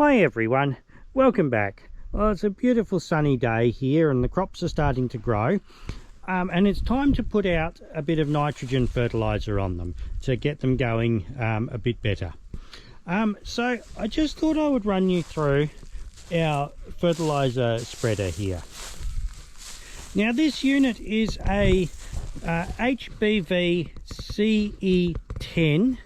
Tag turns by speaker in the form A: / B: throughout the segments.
A: Hi everyone, welcome back. Well, it's a beautiful sunny day here and the crops are starting to grow, and it's time to put out a bit of nitrogen fertiliser on them to get them going a bit better. So I just thought I would run you through our fertiliser spreader here. Now this unit is a HBV C10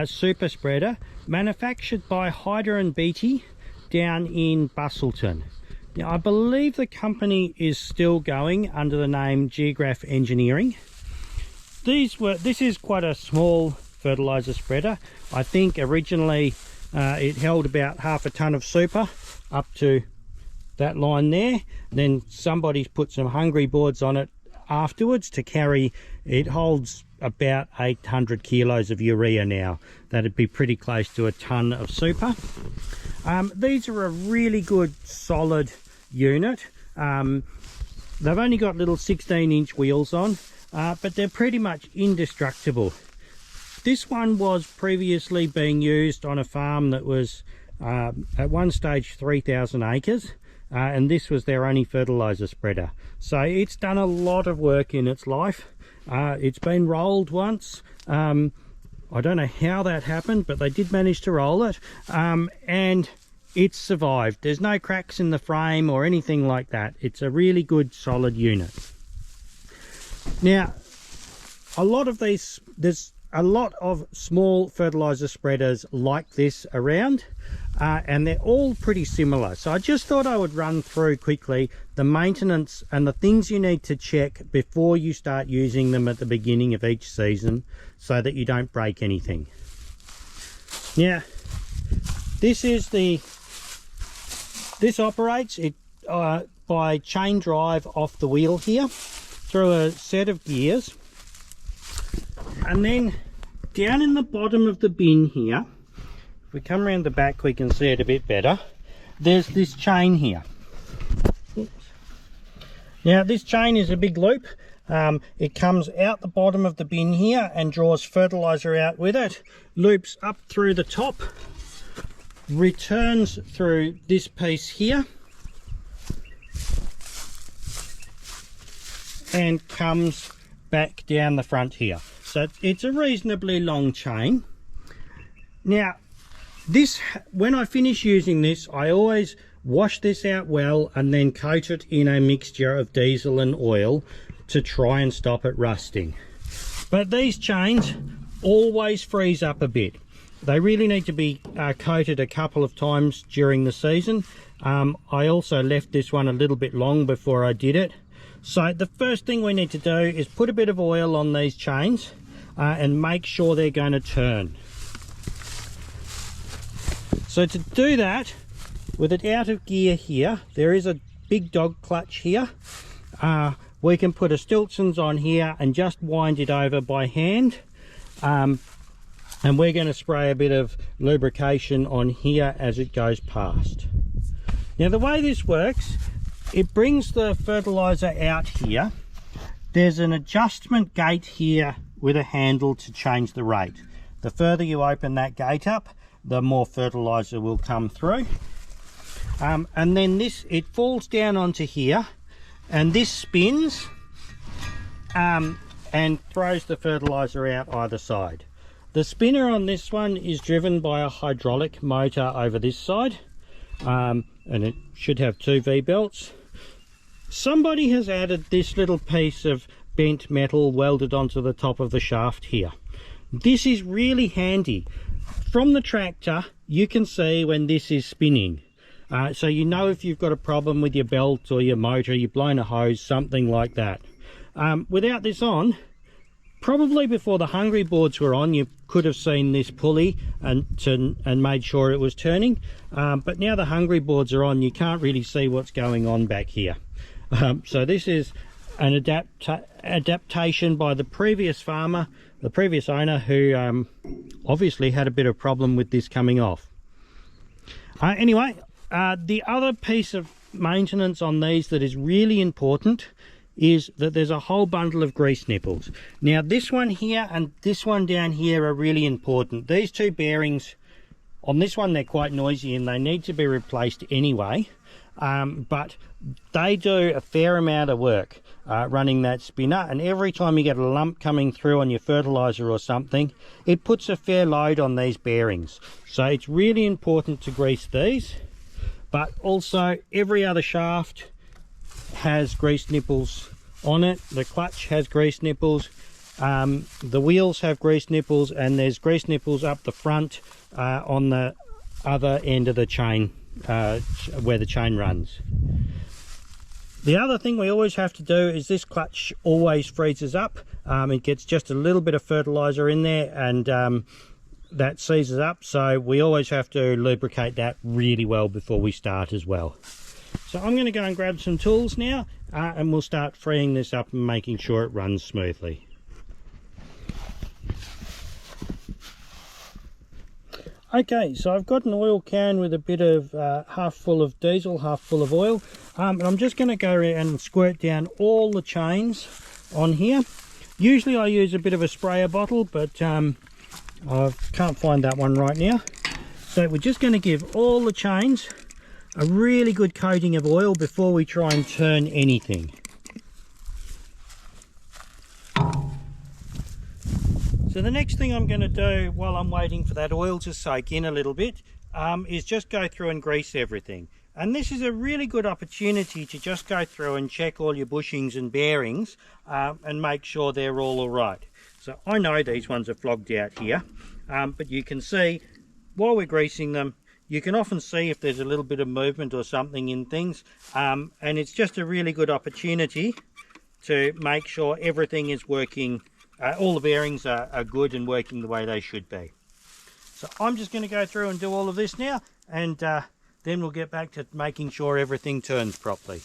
A: super spreader, manufactured by Hyder and Beatty down in Busselton. Now I believe the company is still going under the name Geograph Engineering. This is quite a small fertiliser spreader. I think originally it held about half a tonne of super up to that line there. Then somebody's put some hungry boards on it afterwards to carry. It holds about 800 kilos of urea now. That'd be pretty close to a tonne of super. These are a really good solid unit. They've only got little 16-inch wheels on, but they're pretty much indestructible. This one was previously being used on a farm that was at one stage 3,000 acres, and this was their only fertiliser spreader. So it's done a lot of work in its life. It's been rolled once. I don't know how that happened, but they did manage to roll it, and it's survived. There's no cracks in the frame or anything like that. It's a really good solid unit. Now a lot of these, there's a lot of small fertiliser spreaders like this around, and they're all pretty similar. So I just thought I would run through quickly the maintenance and the things you need to check before you start using them at the beginning of each season, so that you don't break anything. Now this operates it by chain drive off the wheel here through a set of gears, and then down in the bottom of the bin here, if we come around the back we can see it a bit better, there's this chain here. Now this chain is a big loop. It comes out the bottom of the bin here and draws fertiliser out with it, loops up through the top, returns through this piece here, and comes back down the front here. So it's a reasonably long chain. Now this, when I finish using this, I always wash this out well and then coat it in a mixture of diesel and oil to try and stop it rusting. But these chains always freeze up a bit. They really need to be coated a couple of times during the season. I also left this one a little bit long before I did it. So the first thing we need to do is put a bit of oil on these chains and make sure they're going to turn. So to do that, with it out of gear here, there is a big dog clutch here. We can put a Stiltson's on here and just wind it over by hand. And we're going to spray a bit of lubrication on here as it goes past. Now the way this works, it brings the fertiliser out here. There's an adjustment gate here with a handle to change the rate. The further you open that gate up, the more fertiliser will come through. And then it falls down onto here, and this spins and throws the fertiliser out either side. The spinner on this one is driven by a hydraulic motor over this side, and it should have 2 V-belts. Somebody has added this little piece of bent metal welded onto the top of the shaft here. This is really handy. From the tractor you can see when this is spinning, so you know if you've got a problem with your belt or your motor, you've blown a hose, something like that. Without this on, probably before the hungry boards were on, you could have seen this pulley and made sure it was turning, but now the hungry boards are on, you can't really see what's going on back here. So this is an adaptation by the previous farmer, the previous owner, who obviously had a bit of problem with this coming off. Anyway, the other piece of maintenance on these that is really important is that there's a whole bundle of grease nipples. Now this one here and this one down here are really important. These two bearings On this one they're quite noisy and they need to be replaced anyway, but they do a fair amount of work running that spinner, and every time you get a lump coming through on your fertiliser or something, it puts a fair load on these bearings. So it's really important to grease these, but also every other shaft has grease nipples on it. The clutch has grease nipples, the wheels have grease nipples, and there's grease nipples up the front on the other end of the chain where the chain runs. The other thing we always have to do is this clutch always freezes up. It gets just a little bit of fertiliser in there, and that seizes up, so we always have to lubricate that really well before we start as well. So I'm going to go and grab some tools now, and we'll start freeing this up and making sure it runs smoothly. Okay, so I've got an oil can with a bit of half full of diesel, half full of oil, and I'm just going to go around and squirt down all the chains on here. Usually I use a bit of a sprayer bottle, but I can't find that one right now. So we're just going to give all the chains a really good coating of oil before we try and turn anything. So the next thing I'm going to do while I'm waiting for that oil to soak in a little bit is just go through and grease everything. And this is a really good opportunity to just go through and check all your bushings and bearings and make sure they're all right. So I know these ones are flogged out here, but you can see while we're greasing them, you can often see if there's a little bit of movement or something in things, and it's just a really good opportunity to make sure everything is working. All the bearings are good and working the way they should be. So I'm just going to go through and do all of this now, and then we'll get back to making sure everything turns properly.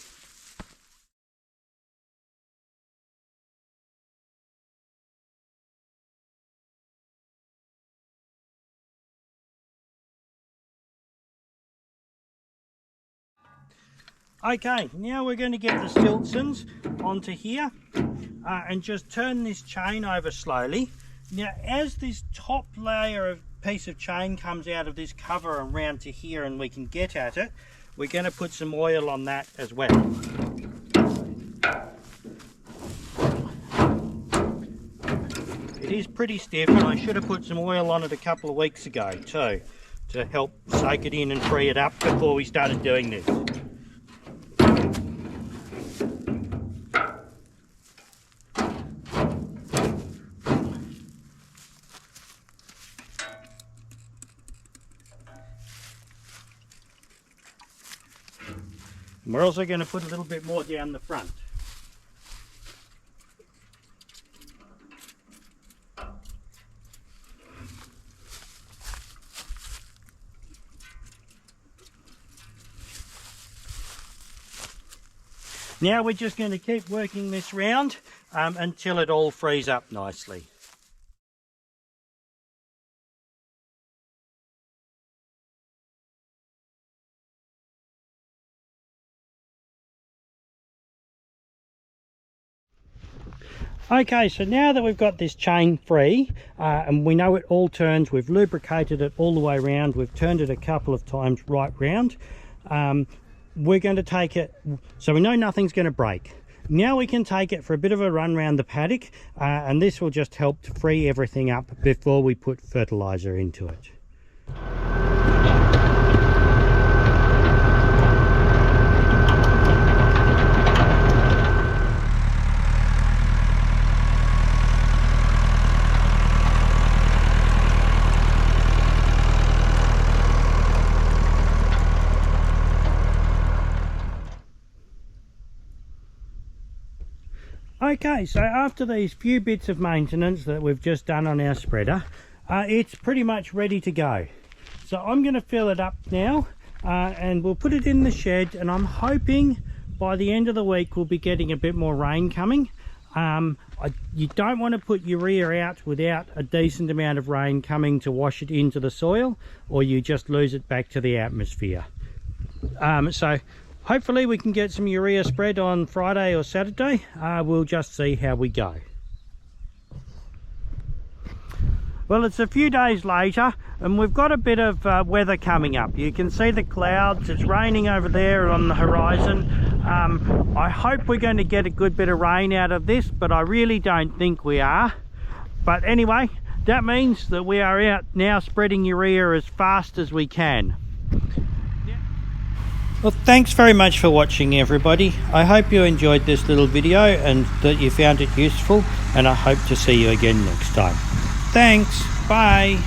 A: Okay, now we're going to get the Stiltsons onto here and just turn this chain over slowly. Now as this top layer of piece of chain comes out of this cover around to here and we can get at it, we're going to put some oil on that as well. It is pretty stiff, and I should have put some oil on it a couple of weeks ago too, to help soak it in and free it up before we started doing this. We're also going to put a little bit more down the front. Now we're just going to keep working this round until it all frees up nicely. Okay, so now that we've got this chain free and we know it all turns, we've lubricated it all the way around, we've turned it a couple of times right round, we're going to take it, so we know nothing's going to break. Now we can take it for a bit of a run around the paddock, and this will just help to free everything up before we put fertiliser into it. Okay, so after these few bits of maintenance that we've just done on our spreader, it's pretty much ready to go. So I'm going to fill it up now and we'll put it in the shed, and I'm hoping by the end of the week we'll be getting a bit more rain coming. You don't want to put urea out without a decent amount of rain coming to wash it into the soil, or you just lose it back to the atmosphere. So hopefully we can get some urea spread on Friday or Saturday. We'll just see how we go. Well, it's a few days later and we've got a bit of weather coming up. You can see the clouds. It's raining over there on the horizon. I hope we're going to get a good bit of rain out of this, but I really don't think we are. But anyway, that means that we are out now spreading urea as fast as we can. Well, thanks very much for watching, everybody. I hope you enjoyed this little video and that you found it useful, and I hope to see you again next time. Thanks. Bye.